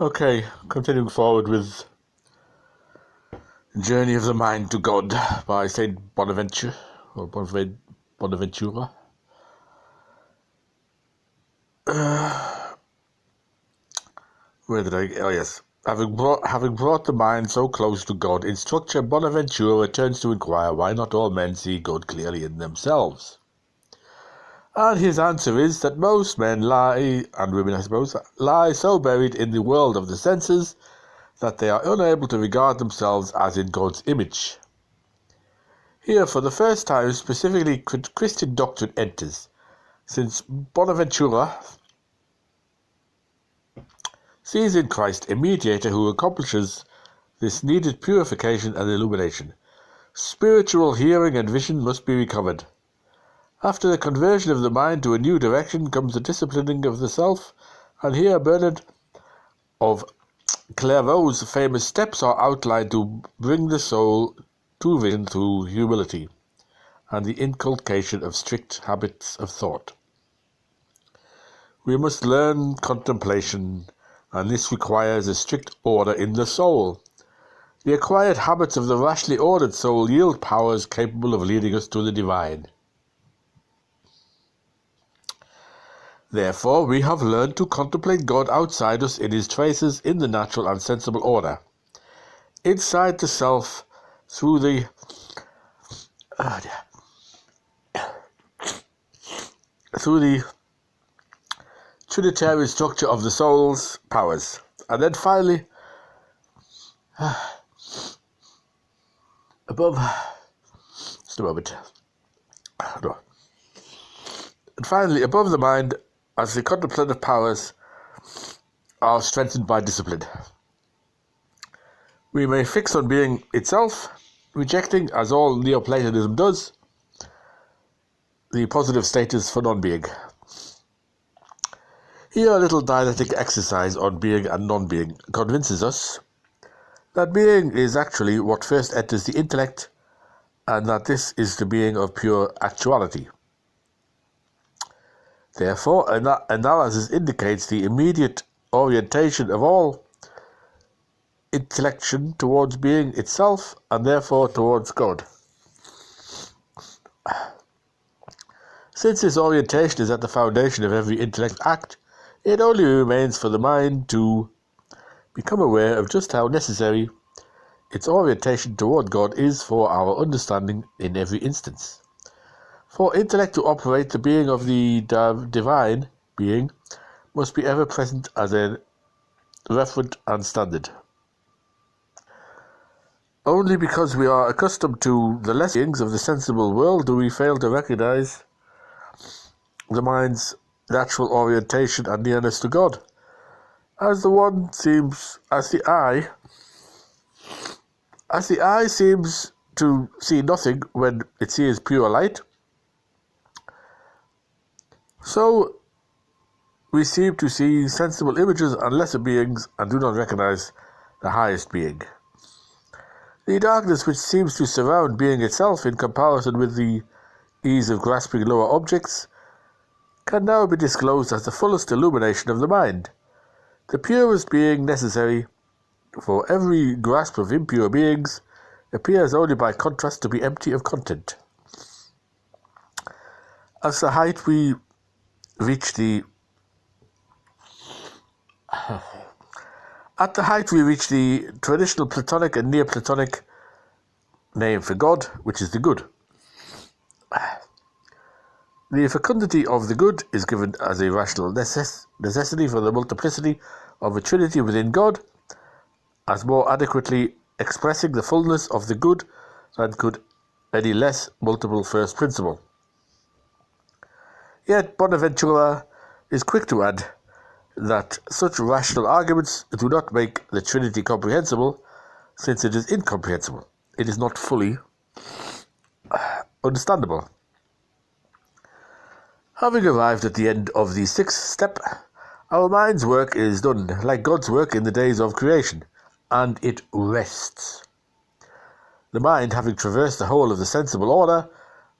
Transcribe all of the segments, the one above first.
Okay, continuing forward with Journey of the Mind to God by Saint Bonaventure, or Bonaventura. Where did I? Oh yes. Having brought the mind so close to God in structure, Bonaventure returns to inquire why not all men see God clearly in themselves. And his answer is that most men lie, and women I suppose, lie so buried in the world of the senses that they are unable to regard themselves as in God's image. Here, for the first time, specifically Christian doctrine enters, since Bonaventura sees in Christ a mediator who accomplishes this needed purification and illumination. Spiritual hearing and vision must be recovered. After the conversion of the mind to a new direction comes the disciplining of the self, and here Bernard of Clairvaux's famous steps are outlined to bring the soul to vision through humility and the inculcation of strict habits of thought. We must learn contemplation, and this requires a strict order in the soul. The acquired habits of the rashly ordered soul yield powers capable of leading us to the divine. Therefore, we have learned to contemplate God outside us in his traces in the natural and sensible order. Inside the self, through the trinitary structure of the soul's powers. And then finally, above the mind, as the contemplative powers are strengthened by discipline. We may fix on being itself, rejecting, as all Neoplatonism does, the positive status for non-being. Here a little dialectic exercise on being and non-being convinces us that being is actually what first enters the intellect, and that this is the being of pure actuality. Therefore, analysis indicates the immediate orientation of all intellection towards being itself, and therefore towards God. Since this orientation is at the foundation of every intellect act, it only remains for the mind to become aware of just how necessary its orientation toward God is for our understanding in every instance. For intellect to operate, the being of the divine being must be ever present as a referent and standard. Only because we are accustomed to the less beings of the sensible world do we fail to recognize the mind's natural orientation and nearness to God. As the eye seems to see nothing when it sees pure light, so we seem to see sensible images and lesser beings and do not recognize the highest being. The darkness which seems to surround being itself in comparison with the ease of grasping lower objects can now be disclosed as the fullest illumination of the mind. The purest being necessary for every grasp of impure beings appears only by contrast to be empty of content. At the height we reach the traditional Platonic and Neoplatonic name for God, which is the good. The fecundity of the good is given as a rational necessity for the multiplicity of a trinity within God, as more adequately expressing the fullness of the good than could any less multiple first principle. Yet Bonaventura is quick to add that such rational arguments do not make the Trinity comprehensible, since it is incomprehensible. It is not fully understandable. Having arrived at the end of the sixth step, our mind's work is done, like God's work in the days of creation, and it rests. The mind, having traversed the whole of the sensible order,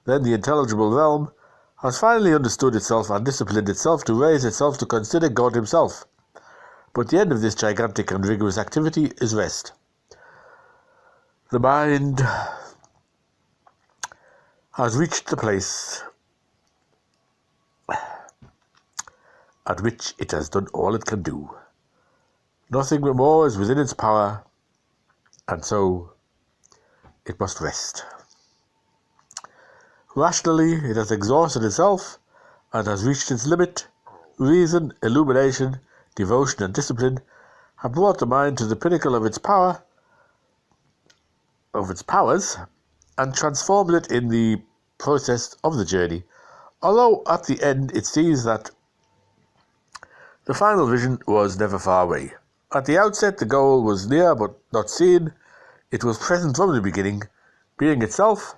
then the intelligible realm, has finally understood itself and disciplined itself to raise itself to consider God himself. but the end of this gigantic and rigorous activity is rest. The mind has reached the place at which it has done all it can do. Nothing more is within its power, and so it must rest. Rationally, it has exhausted itself and has reached its limit. Reason, illumination, devotion, and discipline have brought the mind to the pinnacle of its powers, and transformed it in the process of the journey, although at the end it sees that the final vision was never far away. At the outset, the goal was near but not seen. It was present from the beginning, being itself,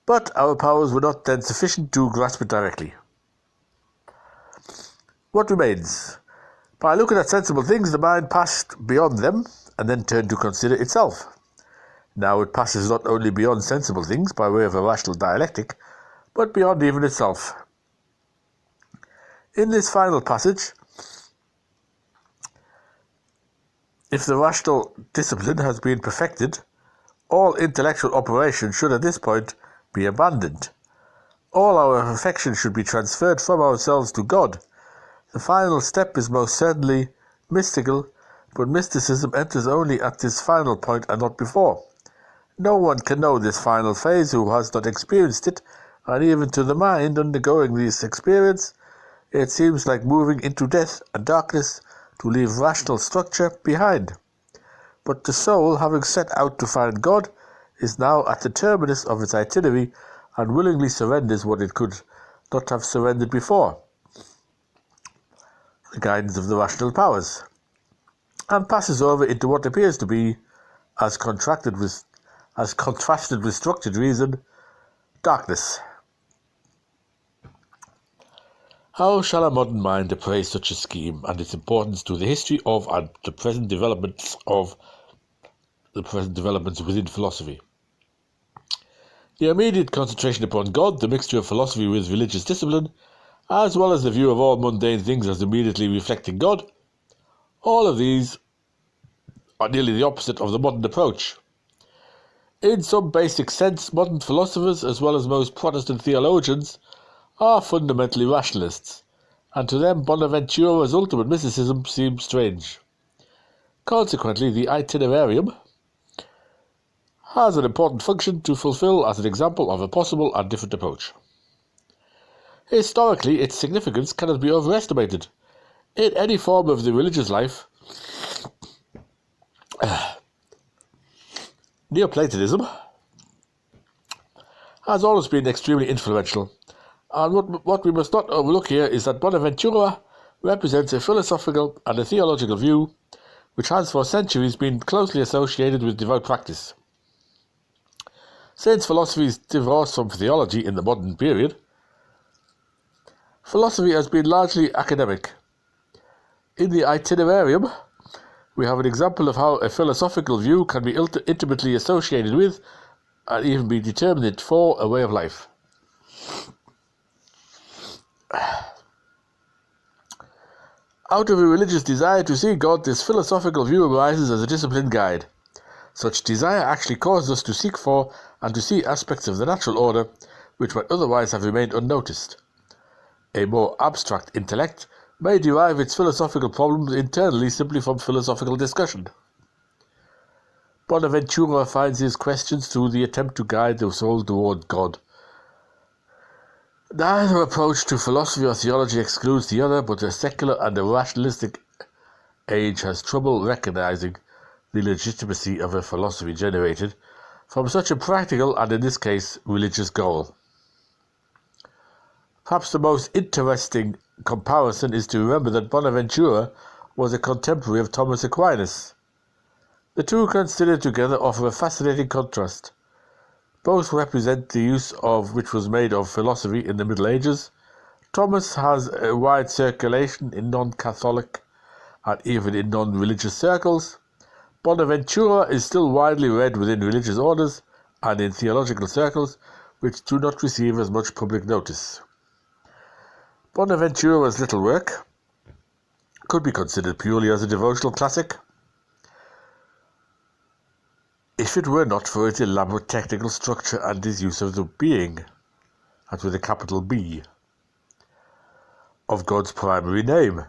but our powers were not then sufficient to grasp it directly. What remains? By looking at sensible things, the mind passed beyond them and then turned to consider itself. Now it passes not only beyond sensible things by way of a rational dialectic, but beyond even itself. In this final passage, if the rational discipline has been perfected, all intellectual operation should at this point be abandoned. All our affection should be transferred from ourselves to God. The final step is most certainly mystical, but mysticism enters only at this final point and not before. No one can know this final phase who has not experienced it, and even to the mind undergoing this experience, it seems like moving into death and darkness to leave rational structure behind. But the soul, having set out to find God, is now at the terminus of its itinerary and willingly surrenders what it could not have surrendered before, the guidance of the rational powers, and passes over into what appears to be, as contrasted with structured reason, darkness. How shall a modern mind appraise such a scheme and its importance to the history of and the present developments within philosophy? The immediate concentration upon God, the mixture of philosophy with religious discipline, as well as the view of all mundane things as immediately reflecting God, all of these are nearly the opposite of the modern approach. In some basic sense, modern philosophers, as well as most Protestant theologians, are fundamentally rationalists, and to them Bonaventura's ultimate mysticism seems strange. Consequently, the itinerarium has an important function to fulfill as an example of a possible and different approach. Historically, its significance cannot be overestimated. In any form of the religious life, Neoplatonism has always been extremely influential, and what we must not overlook here is that Bonaventure represents a philosophical and a theological view which has for centuries been closely associated with devout practice. Since philosophy is divorced from theology in the modern period, philosophy has been largely academic. In the itinerarium, we have an example of how a philosophical view can be intimately associated with and even be determinant for a way of life. Out of a religious desire to see God, this philosophical view arises as a disciplined guide. Such desire actually causes us to seek for and to see aspects of the natural order which might otherwise have remained unnoticed. A more abstract intellect may derive its philosophical problems internally simply from philosophical discussion. Bonaventure finds his questions through the attempt to guide the soul toward God. Neither approach to philosophy or theology excludes the other, but a secular and a rationalistic age has trouble recognizing the legitimacy of a philosophy generated from such a practical and, in this case, religious goal. Perhaps the most interesting comparison is to remember that Bonaventure was a contemporary of Thomas Aquinas. The two considered together offer a fascinating contrast. Both represent the use of which was made of philosophy in the Middle Ages. Thomas has a wide circulation in non-Catholic and even in non-religious circles. Bonaventure is still widely read within religious orders and in theological circles which do not receive as much public notice. Bonaventure's little work, could be considered purely as a devotional classic if it were not for its elaborate technical structure and its use of the being, as with a capital B, of God's primary name.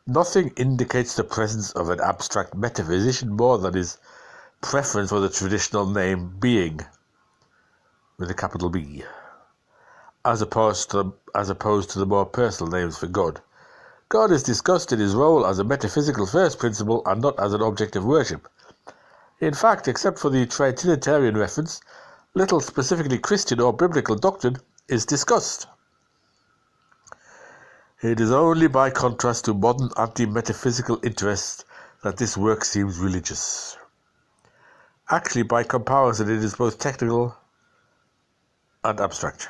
Nothing indicates the presence of an abstract metaphysician more than his preference for the traditional name being, with a capital B, as opposed to the more personal names for God. God is discussed in his role as a metaphysical first principle and not as an object of worship. In fact, except for the Trinitarian reference, little specifically Christian or biblical doctrine is discussed. It is only by contrast to modern anti-metaphysical interests that this work seems religious. Actually, by comparison, it is both technical and abstract.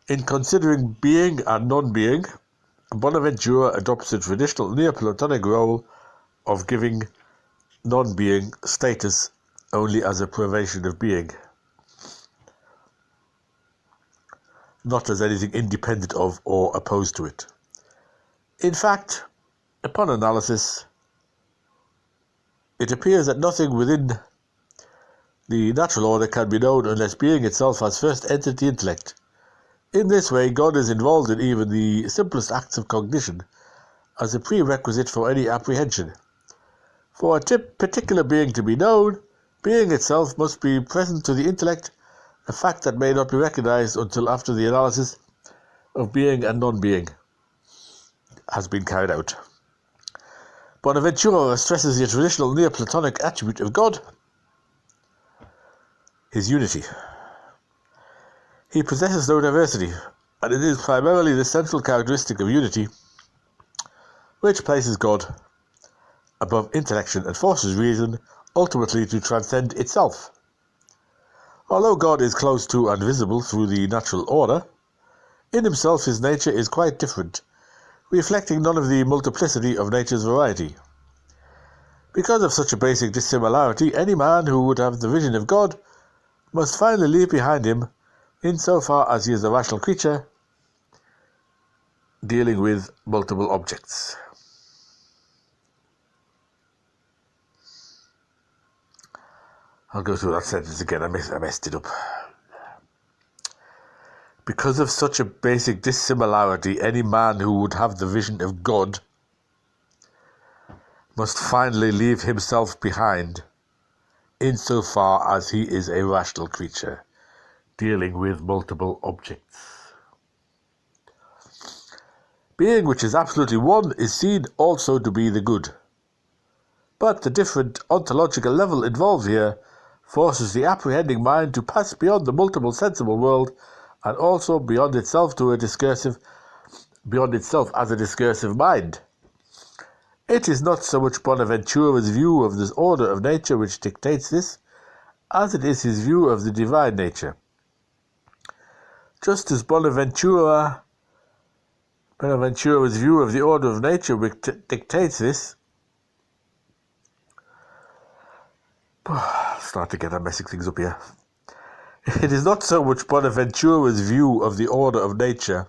In considering being and non-being, Bonaventure adopts the traditional Neoplatonic role of giving non-being status only as a privation of being, not as anything independent of or opposed to it. In fact, upon analysis, it appears that nothing within the natural order can be known unless being itself has first entered the intellect. In this way, God is involved in even the simplest acts of cognition as a prerequisite for any apprehension. For a particular being to be known, being itself must be present to the intellect, a fact that may not be recognized until after the analysis of being and non-being has been carried out. Bonaventure stresses the traditional Neoplatonic attribute of God, his unity. He possesses no diversity, and it is primarily the central characteristic of unity which places God above intellection and forces reason ultimately to transcend itself. Although God is close to and visible through the natural order, in himself his nature is quite different, reflecting none of the multiplicity of nature's variety. Because of such a basic dissimilarity, any man who would have the vision of God must finally leave behind him, insofar as he is a rational creature dealing with multiple objects. I'll go through that sentence again, I messed it up. Because of such a basic dissimilarity, any man who would have the vision of God must finally leave himself behind, insofar as he is a rational creature dealing with multiple objects. Being which is absolutely one is seen also to be the good. But the different ontological level involved here forces the apprehending mind to pass beyond the multiple sensible world and also beyond itself as a discursive mind. It is not so much Bonaventure's view of this order of nature which dictates this, as it is his view of the divine nature. Just as Bonaventure's view of the order of nature which dictates this, start again, I'm messing things up here. It is not so much Bonaventure's view of the order of nature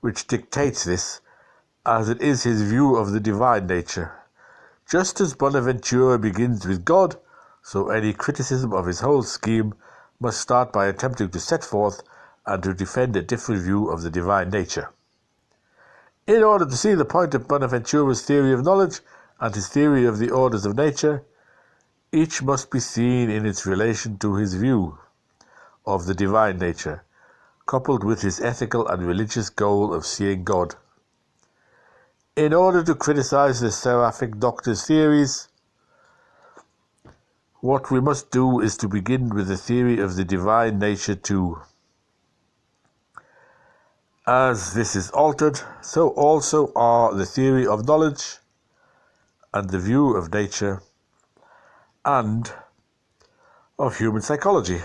which dictates this, as it is his view of the divine nature. Just as Bonaventure begins with God, so any criticism of his whole scheme must start by attempting to set forth and to defend a different view of the divine nature. In order to see the point of Bonaventure's theory of knowledge and his theory of the orders of nature, each must be seen in its relation to his view of the divine nature, coupled with his ethical and religious goal of seeing God. In order to criticize the seraphic doctor's theories, what we must do is to begin with the theory of the divine nature too. As this is altered, so also are the theory of knowledge and the view of nature and of human psychology.